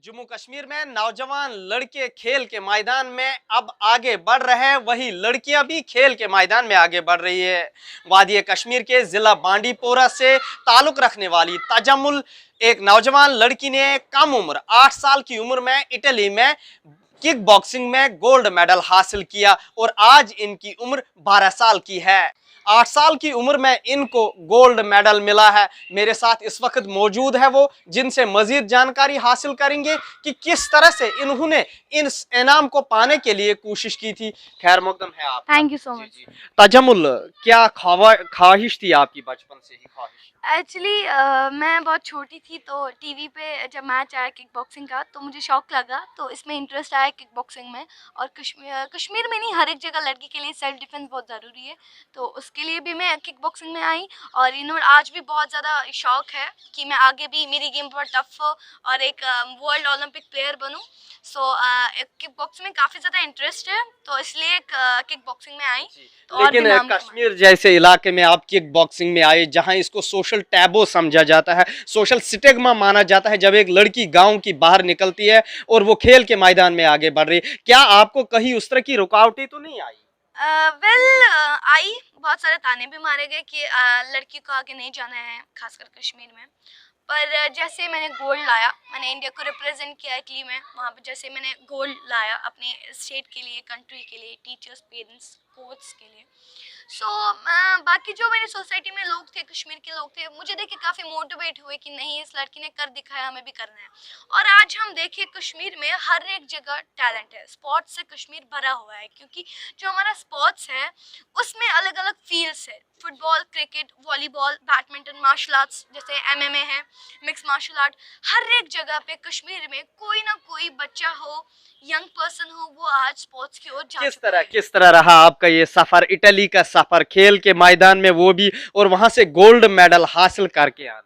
जम्मू कश्मीर में नौजवान लड़के खेल के मैदान में अब आगे बढ़ रहे हैं, वही लड़कियां भी खेल के मैदान में आगे बढ़ रही है। वादी कश्मीर के जिला बांडीपोरा से ताल्लुक रखने वाली तजम्मुल एक नौजवान लड़की ने कम उम्र 8 साल की उम्र में इटली में किक बॉक्सिंग में गोल्ड मेडल हासिल किया और आज इनकी उम्र 12 साल की है। 8 साल की उम्र में इनको गोल्ड मेडल मिला है। मेरे साथ इस वक्त मौजूद है वो, जिनसे मजीद जानकारी हासिल करेंगे कि किस तरह से इन्होंने इन इनाम को पाने के लिए कोशिश की थी। खैर मकदम है आप। Thank you so much. Tajammul, क्या ख्वाहिश थी आपकी बचपन से ही ख्वाहिश? एक्चुअली मैं बहुत छोटी थी तो टीवी पे जब मैच आया किक बॉक्सिंग का तो मुझे शौक लगा, तो इसमें इंटरेस्ट आया किक बॉक्सिंग में। और कश्मीर में नहीं, हर एक जगह लड़की के लिए सेल्फ डिफेंस बहुत ज़रूरी है, तो उसके लिए भी मैं किक बॉक्सिंग में आई। और आज भी बहुत ज़्यादा शौक है कि मैं आगे भी मेरी गेम बहुत टफ हो और एक वर्ल्ड ओलंपिक प्लेयर बनूँ। सो किक बॉक्सिंग में काफ़ी ज़्यादा इंटरेस्ट है, तो इसलिए किक बॉक्सिंग में आई। तो लेकिन कश्मीर जैसे इलाके में आप किक बॉक्सिंग में आए, जहां इसको सोशल टैबू समझा जाता है, सोशल स्टिग्मा माना जाता है, जब एक लड़की गांव की बाहर निकलती है और वो खेल के मैदान में आगे बढ़ रही है, क्या आपको कहीं उस तरह की रुकावटें तो नहीं आई? आई। बहुत सारे ताने भी मारे गए कि लड़की को आगे नहीं जाना है, खासकर कश्मीर में। पर जैसे मैंने गोल्ड लाया, मैंने इंडिया को रिप्रेजेंट किया इटली में, वहाँ पे जैसे मैंने गोल्ड लाया अपने स्टेट के लिए, कंट्री के लिए, टीचर्स, पेरेंट्स, कोच के लिए। सो बाकी जो मेरी सोसाइटी में लोग थे, कश्मीर के लोग थे, मुझे देख के काफ़ी मोटिवेट हुए कि नहीं, इस लड़की ने कर दिखाया, हमें भी करना है। और आज हम देखें कश्मीर में हर एक जगह टैलेंट है, स्पोर्ट्स से कश्मीर भरा हुआ है, क्योंकि जो हमारा स्पोर्ट्स है उसमें अलग अलग फील्ड्स है, football, cricket, volleyball, badminton, martial arts जैसे MMA है, मिक्स मार्शल आर्ट। हर एक जगह पे कश्मीर में कोई ना कोई बच्चा हो, यंग पर्सन हो, वो आज स्पोर्ट्स की ओर जा चुका है। किस तरह रहा आपका ये सफर, इटली का सफर, खेल के मैदान में वो भी, और वहां से गोल्ड मेडल हासिल करके आना?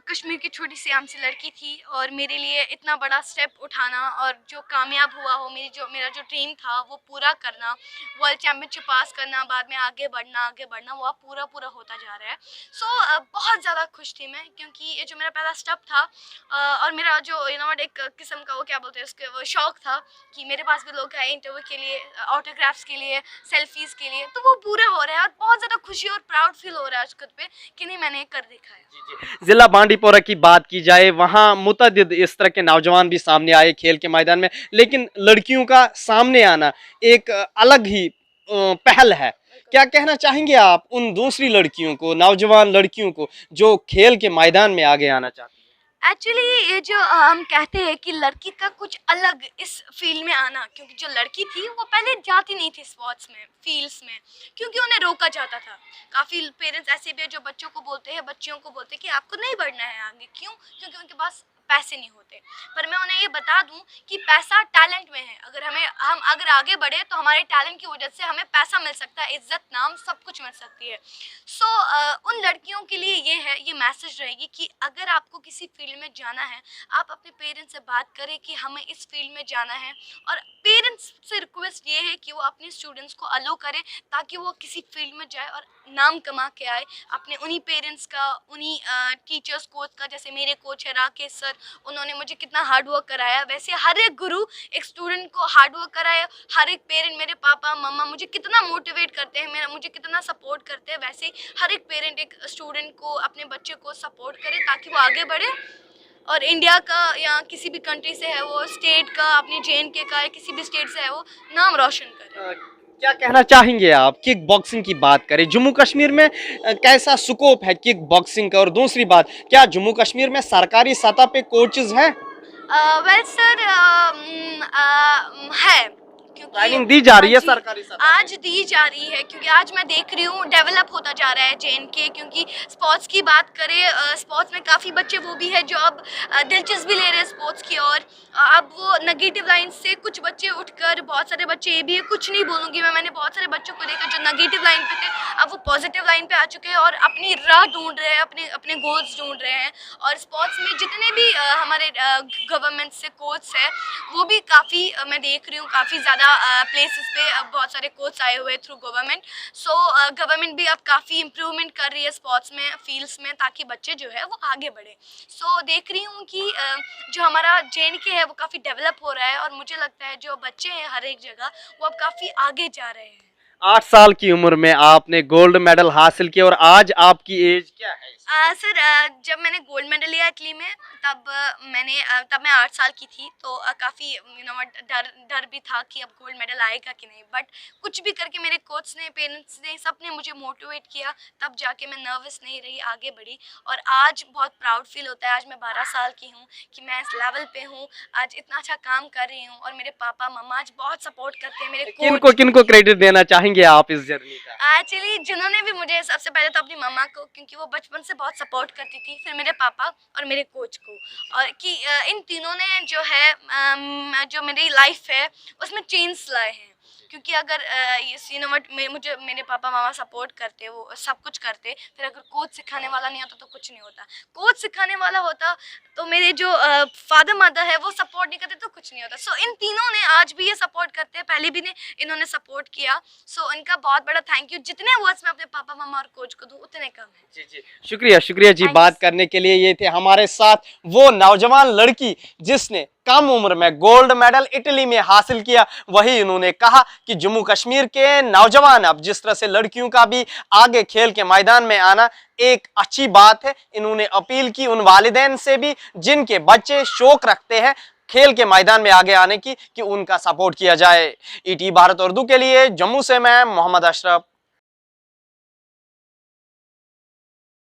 कश्मीर की छोटी सी आम सी लड़की थी और मेरे लिए इतना बड़ा स्टेप उठाना और जो कामयाब हुआ हो, मेरा जो ड्रीम था वो पूरा करना, वर्ल्ड चैम्पियनशिप पास करना, बाद में आगे बढ़ना, वो अब पूरा पूरा होता जा रहा है। सो बहुत ज़्यादा खुश थी मैं, क्योंकि ये जो मेरा पहला स्टेप था और मेरा जो एक किस्म का वो क्या बोलते हैं उसके, वो शौक था कि मेरे पास भी लोग आए इंटरव्यू के लिए, ऑटोग्राफ्स के लिए, सेल्फीज़ के लिए, तो वो पूरा हो रहा है और बहुत ज़्यादा खुशी और प्राउड फील हो रहा है आज खुद पे कि नहीं, मैंने कर दिखाया। जिला बांडीपोरा की बात की जाए, वहां मुतअद्दिद इस तरह के नौजवान भी सामने आए खेल के मैदान में, लेकिन लड़कियों का सामने आना एक अलग ही पहल है। क्या कहना चाहेंगे आप उन दूसरी लड़कियों को, नौजवान लड़कियों को, जो खेल के मैदान में आगे आना चाहती हैं? एक्चुअली ये जो हम कहते हैं कि लड़की का कुछ अलग इस फील्ड में आना, क्योंकि जो लड़की थी वो पहले जाती नहीं थी स्पोर्ट्स में, फील्ड्स में, क्योंकि उन्हें रोका जाता था। काफ़ी पेरेंट्स ऐसे भी हैं जो बच्चों को बोलते हैं, बच्चियों को बोलते हैं कि आपको नहीं बढ़ना है आगे। क्यों? क्योंकि उनके पास पैसे नहीं होते। पर मैं उन्हें ये बता दूं कि पैसा टैलेंट में है। हम अगर आगे बढ़े तो हमारे टैलेंट की वजह से हमें पैसा मिल सकता है, इज्जत, नाम, सब कुछ मिल सकती है। सो उन लड़कियों के लिए ये मैसेज रहेगी कि अगर आपको किसी फील्ड में जाना है, आप अपने पेरेंट्स से बात करें कि हमें इस फील्ड में जाना है, और पेरेंट्स से रिक्वेस्ट ये है कि वो अपने स्टूडेंट्स को अलो करें ताकि वो किसी फील्ड में जाए और नाम कमा के आए अपने उन्हीं पेरेंट्स का, उन्हीं टीचर्स, कोच का। जैसे मेरे कोच है राकेश सर, उन्होंने मुझे कितना हार्ड वर्क कराया, वैसे हर एक गुरु एक स्टूडेंट को हार्ड वर्क कराया। हर एक पेरेंट, मेरे पापा मम्मा मुझे कितना मोटिवेट करते हैं, मुझे कितना सपोर्ट करते हैं, वैसे हर एक पेरेंट एक स्टूडेंट को, अपने बच्चे को सपोर्ट करे ताकि वो आगे बढ़े और इंडिया का या किसी भी कंट्री से है वो, स्टेट का, अपने JNK का या किसी भी स्टेट से है वो, नाम रोशन करे। क्या कहना चाहेंगे आप? किक बॉक्सिंग की बात करें, जम्मू कश्मीर में कैसा स्कोप है किक बॉक्सिंग का? और दूसरी बात, क्या जम्मू कश्मीर में सरकारी सतह पे कोचेज हैं? वेल सर, है, क्योंकि ट्रेनिंग दी जा रही है सरकारी सतह आज दी जा रही है, क्योंकि आज मैं देख रही हूँ डेवलप होता जा रहा है JNK। क्योंकि स्पोर्ट्स की बात करें, स्पोर्ट्स में काफ़ी बच्चे वो भी है जो अब दिलचस्पी ले रहे हैं स्पोर्ट्स की। और अब वो नेगेटिव लाइन से कुछ बच्चे उठकर, बहुत सारे बच्चे ये भी है, कुछ नहीं बोलूँगी मैंने बहुत सारे बच्चों को देखा जो नेगेटिव लाइन पे थे, अब वो पॉजिटिव लाइन पे आ चुके हैं और अपनी राह ढूंढ रहे हैं, अपने अपने गोल्स ढूंढ रहे हैं। और स्पोर्ट्स में जितने भी हमारे गवर्नमेंट से कोच है वो भी काफ़ी मैं देख रही हूँ काफ़ी ज़्यादा प्लेसेस पे बहुत सारे कोच आए हुए थ्रू गवर्नमेंट। सो गवर्नमेंट भी अब काफ़ी इम्प्रूवमेंट कर रही है स्पोर्ट्स में फील्ड्स में ताकि बच्चे जो है वो आगे बढ़े। सो देख रही हूँ कि जो हमारा JNK है वो काफ़ी डेवलप हो रहा है और मुझे लगता है जो बच्चे हैं हर एक जगह वो अब काफ़ी आगे जा रहे हैं। 8 साल की उम्र में आपने गोल्ड मेडल हासिल किया और आज आपकी एज क्या है? सर जब मैंने गोल्ड मेडल लिया इटली में तब तब मैं 8 साल की थी तो काफ़ी डर डर भी था कि अब गोल्ड मेडल आएगा कि नहीं, बट कुछ भी करके मेरे कोच ने पेरेंट्स ने सब ने मुझे मोटिवेट किया, तब जाके मैं नर्वस नहीं रही, आगे बढ़ी और आज बहुत प्राउड फील होता है। आज मैं 12 साल की हूँ कि मैं इस लेवल पे हूँ, आज इतना अच्छा काम कर रही हूँ और मेरे पापा मम्मा आज बहुत सपोर्ट करते हैं। मेरे किनको किनको क्रेडिट देना चाहेंगे आप इस जर्नी का? एक्चुअली जिन्होंने भी मुझे सबसे पहले तो अपनी मम्मा को, क्योंकि वो बचपन से बहुत सपोर्ट करती थी, फिर मेरे पापा और मेरे कोच को, और कि इन तीनों ने जो है जो मेरी लाइफ है उसमें चेंज लाए हैं। क्योंकि अगर ये मुझे मेरे पापा मामा सपोर्ट करते, वो सब कुछ करते, फिर अगर कोच सिखाने वाला नहीं होता तो कुछ नहीं होता। कोच सिखाने वाला होता तो मेरे जो फादर मदर है वो सपोर्ट नहीं करते तो कुछ नहीं होता। सो इन तीनों ने आज भी ये सपोर्ट करते हैं, पहले भी ने इन्होंने सपोर्ट किया। सो इनका बहुत बड़ा थैंक यू। जितने वर्ड्स मैं अपने पापा मामा और कोच को दूं उतने कम है। जी जी, शुक्रिया शुक्रिया जी बात करने के लिए। ये थे हमारे साथ वो नौजवान लड़की जिसने कम उम्र में गोल्ड मेडल इटली में हासिल किया। वही उन्होंने कहा कि जम्मू कश्मीर के नौजवान अब जिस तरह से लड़कियों का भी आगे खेल के मैदान में आना एक अच्छी बात है। इन्होंने अपील की उन वालिदैन से भी जिनके बच्चे शौक रखते हैं खेल के मैदान में आगे आने की कि उनका सपोर्ट किया जाए। ET भारत उर्दू के लिए जम्मू से मैं मोहम्मद अशरफ।